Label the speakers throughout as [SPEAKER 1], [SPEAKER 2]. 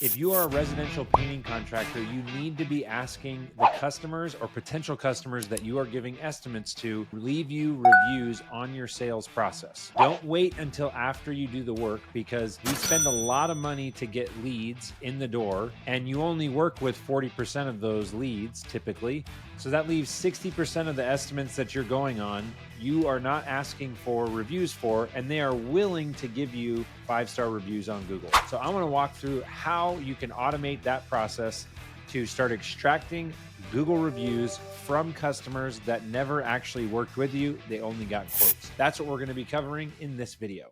[SPEAKER 1] If you are a residential painting contractor, you need to be asking the customers or potential customers that you are giving estimates to leave you reviews on your sales process. Don't wait until after you do the work, because we spend a lot of money to get leads in the door, and you only work with 40% of those leads typically. So that leaves 60% of the estimates that you're going on, you are not asking for reviews for, and they are willing to give you 5-star reviews on Google. So I want to walk through how you can automate that process to start extracting Google reviews from customers that never actually worked with you. They only got quotes. That's what we're going to be covering in this video.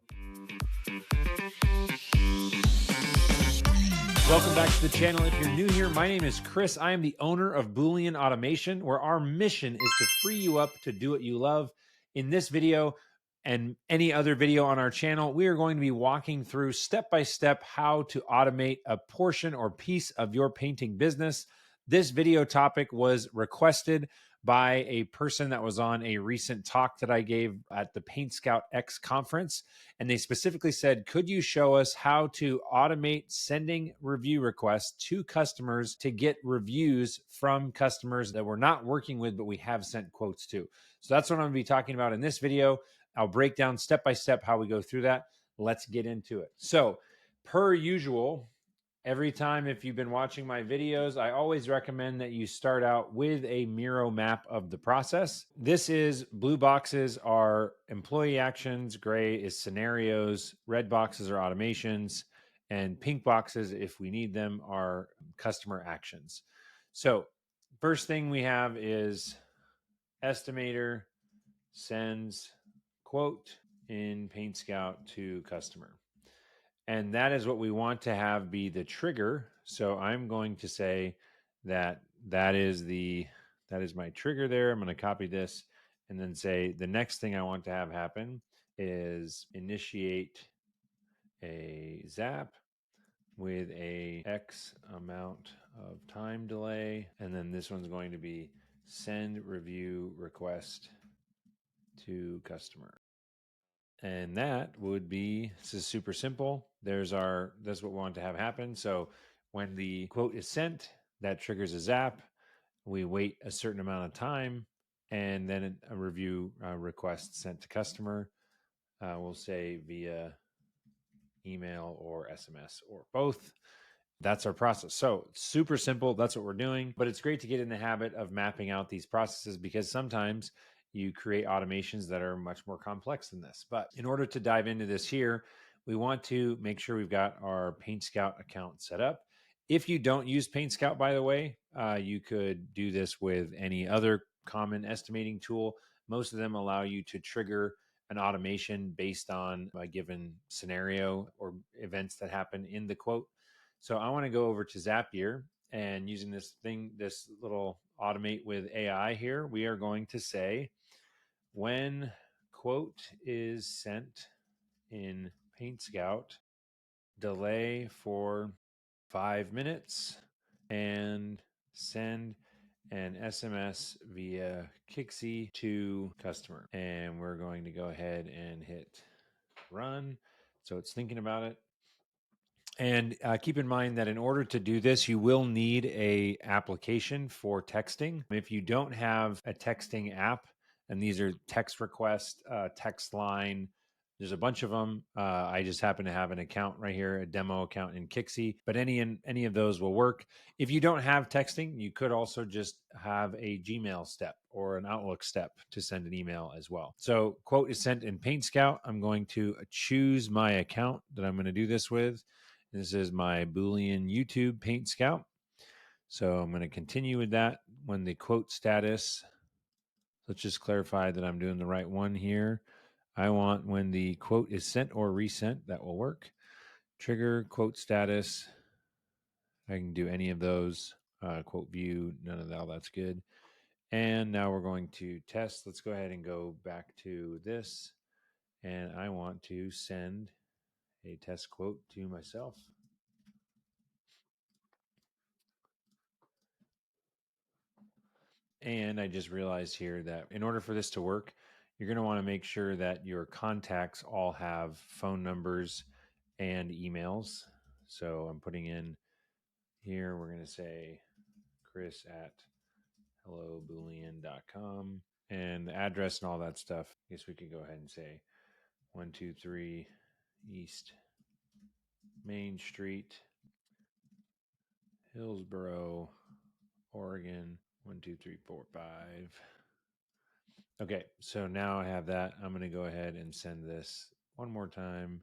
[SPEAKER 1] Welcome back to the channel. If you're new here, my name is Chris. I am the owner of Boolean Automation, where our mission is to free you up to do what you love. In this video and any other video on our channel, we are going to be walking through step-by-step how to automate a portion or piece of your painting business. This video topic was requested by a person that was on a recent talk that I gave at the PaintScout X conference. And they specifically said, could you show us how to automate sending review requests to customers to get reviews from customers that we're not working with, but we have sent quotes to? So that's what I'm going to be talking about in this video. I'll break down step by step how we go through that. Let's get into it. So per usual, every time, if you've been watching my videos, I always recommend that you start out with a Miro map of the process. This is, blue boxes are employee actions, gray is scenarios, red boxes are automations, and pink boxes, if we need them, are customer actions. So first thing we have is estimator sends quote in PaintScout to customer. And that is what we want to have be the trigger. So I'm going to say that is my trigger there. I'm going to copy this and then say the next thing I want to have happen is initiate a Zap with a X amount of time delay. And then this one's going to be send review request to customer. And that would be, this is super simple. That's what we want to have happen. So when the quote is sent, that triggers a Zap. We wait a certain amount of time, and then a review request sent to customer. We'll say via email or SMS or both. That's our process. So super simple. That's what we're doing. But it's great to get in the habit of mapping out these processes, because sometimes you create automations that are much more complex than this. But in order to dive into this here, we want to make sure we've got our PaintScout account set up. If you don't use PaintScout, by the way, you could do this with any other common estimating tool. Most of them allow you to trigger an automation based on a given scenario or events that happen in the quote. So I want to go over to Zapier, and using this little automate with AI here, we are going to say, when quote is sent in PaintScout, delay for 5 minutes and send an SMS via Kixi to customer. And we're going to go ahead and hit run. So it's thinking about it. And keep in mind that in order to do this, you will need a application for texting. If you don't have a texting app, and these are text request, text line, there's a bunch of them. I just happen to have an account right here, a demo account in Kixi, but any of those will work. If you don't have texting, you could also just have a Gmail step or an Outlook step to send an email as well. So quote is sent in PaintScout. I'm going to choose my account that I'm going to do this with. This is my Boolean YouTube PaintScout. So I'm going to continue with that. When the quote status, let's just clarify that I'm doing the right one here. I want when the quote is sent or resent, that will work. Trigger quote status. I can do any of those. Quote view, none of that, all that's good. And now we're going to test. Let's go ahead and go back to this. And I want to send a test quote to myself. And I just realized here that in order for this to work, you're going to want to make sure that your contacts all have phone numbers and emails. So I'm putting in Here we're going to say Chris at helloboolean.com. And the address and all that stuff, I guess we could go ahead and say 123 East Main Street, Hillsboro, Oregon, 12345. Okay, so now I have that. I'm going to go ahead and send this one more time.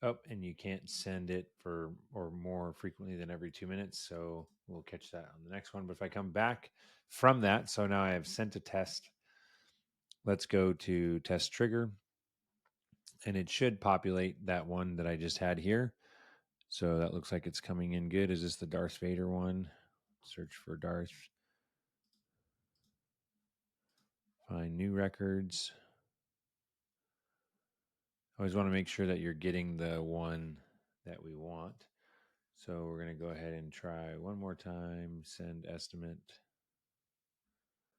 [SPEAKER 1] Oh, and you can't send it for or more frequently than every 2 minutes. So we'll catch that on the next one. But if I come back from that, so now I have sent a test. Let's go to test trigger, and it should populate that one that I just had here. So that looks like it's coming in good. Is this the Darth Vader one? Search for Darth. Find new records. I always want to make sure that you're getting the one that we want. So we're going to go ahead and try one more time. Send estimate.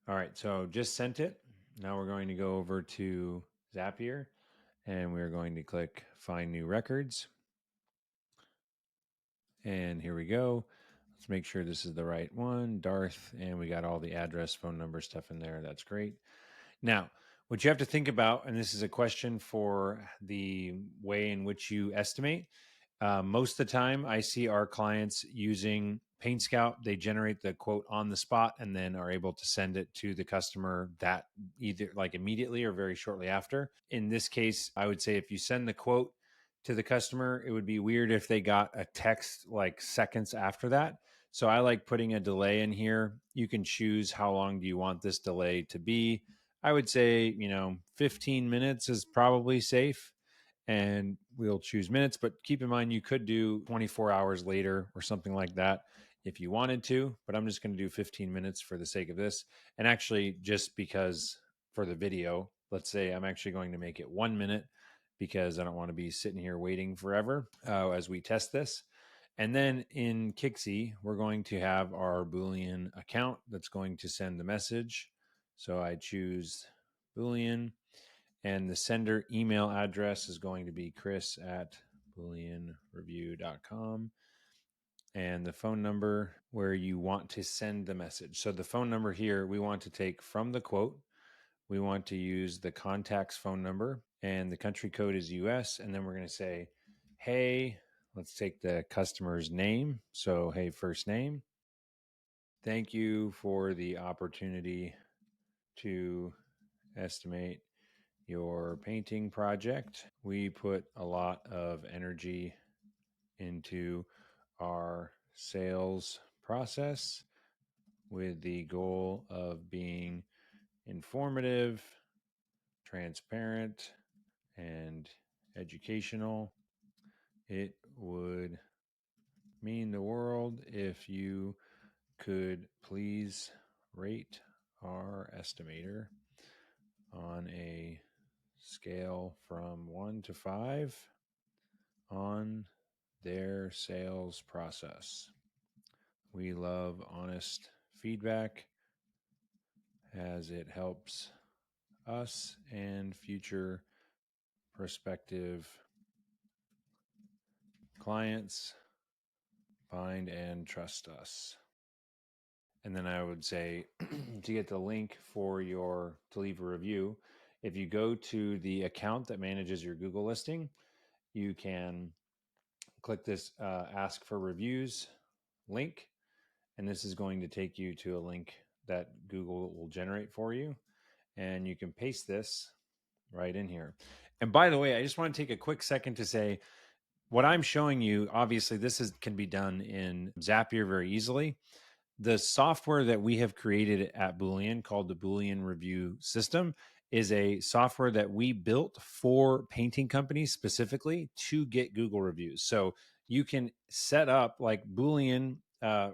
[SPEAKER 1] All right, so just sent it. Now we're going to go over to Zapier, and we're going to click Find New Records. And here we go. Let's make sure this is the right one, Darth, and we got all the address, phone number stuff in there. That's great. Now, what you have to think about, and this is a question for the way in which you estimate. Most of the time, I see our clients using PaintScout. They generate the quote on the spot and then are able to send it to the customer that either like immediately or very shortly after. In this case, I would say if you send the quote to the customer, it would be weird if they got a text like seconds after that. So I like putting a delay in here. You can choose how long do you want this delay to be. I would say, 15 minutes is probably safe, and we'll choose minutes, but keep in mind you could do 24 hours later or something like that if you wanted to, but I'm just going to do 15 minutes for the sake of this. And actually, just because for the video, let's say I'm actually going to make it 1 minute because I don't want to be sitting here waiting forever as we test this. And then in Kixie, we're going to have our Boolean account that's going to send the message. So I choose Boolean, and the sender email address is going to be chris at booleanreview.com. And the phone number where you want to send the message. So the phone number here, we want to take from the quote. We want to use the contact's phone number, and the country code is US. And then we're going to say, hey, let's take the customer's name. So, hey, first name. Thank you for the opportunity to estimate your painting project. We put a lot of energy into our sales process with the goal of being informative, transparent, and educational. It would mean the world if you could please rate our estimator on a scale from 1 to 5 on their sales process. We love honest feedback as it helps us and future prospective clients find and trust us. And then I would say to get the link for to leave a review, if you go to the account that manages your Google listing, you can click this ask for reviews link, and this is going to take you to a link that Google will generate for you, and you can paste this right in here. And by the way, I just want to take a quick second to say what I'm showing you, obviously can be done in Zapier very easily. The software that we have created at Boolean, called the Boolean Review System, is a software that we built for painting companies specifically to get Google reviews. So you can set up like Boolean,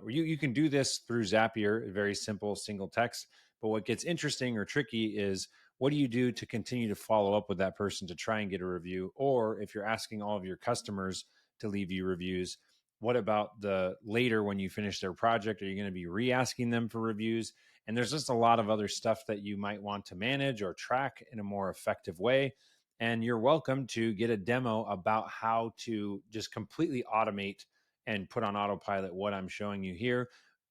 [SPEAKER 1] you can do this through Zapier, very simple single text. But what gets interesting or tricky is, what do you do to continue to follow up with that person to try and get a review? Or if you're asking all of your customers to leave you reviews, what about the later when you finish their project? Are you going to be re-asking them for reviews? And there's just a lot of other stuff that you might want to manage or track in a more effective way. And you're welcome to get a demo about how to just completely automate and put on autopilot what I'm showing you here.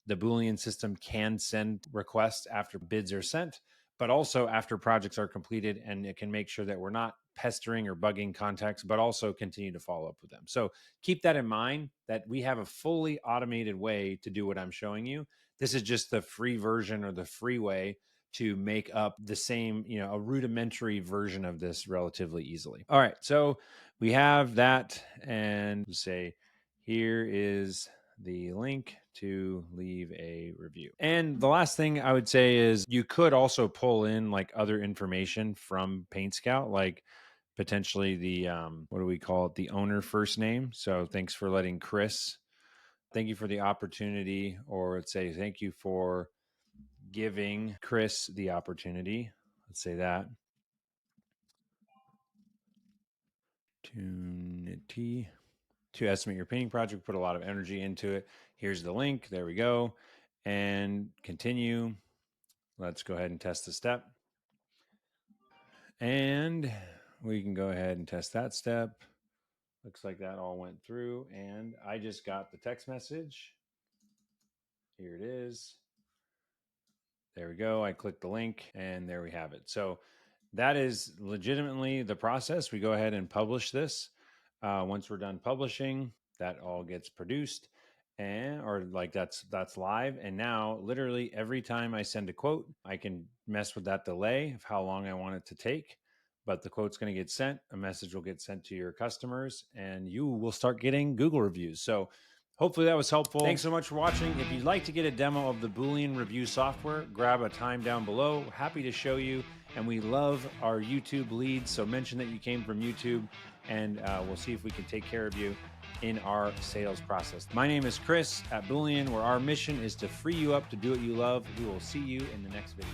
[SPEAKER 1] The Boolean system can send requests after bids are sent, but also after projects are completed, and it can make sure that we're not pestering or bugging contacts, but also continue to follow up with them. So keep that in mind, that we have a fully automated way to do what I'm showing you. This is just the free version or the free way to make up the same, a rudimentary version of this relatively easily. All right, so we have that, and say, here is the link to leave a review. And the last thing I would say is you could also pull in like other information from PaintScout, like potentially the, what do we call it? The owner first name. So thanks for letting Chris, thank you for the opportunity, or let's say, thank you for giving Chris the opportunity. Let's say that. Opportunity to estimate your painting project, put a lot of energy into it. Here's the link. There we go. And continue. Let's go ahead and test the step. And we can go ahead and test that step. Looks like that all went through. And I just got the text message. Here it is. There we go. I clicked the link and there we have it. So that is legitimately the process. We go ahead and publish this. Once we're done publishing, that all gets produced, and or like that's live. And now literally every time I send a quote, I can mess with that delay of how long I want it to take. But the quote's going to get sent, a message will get sent to your customers, and you will start getting Google reviews. So hopefully that was helpful. Thanks so much for watching. If you'd like to get a demo of the Boolean review software, grab a time down below. Happy to show you. And we love our YouTube leads, so mention that you came from YouTube, and we'll see if we can take care of you in our sales process. My name is Chris at Boolean, where our mission is to free you up to do what you love. We will see you in the next video.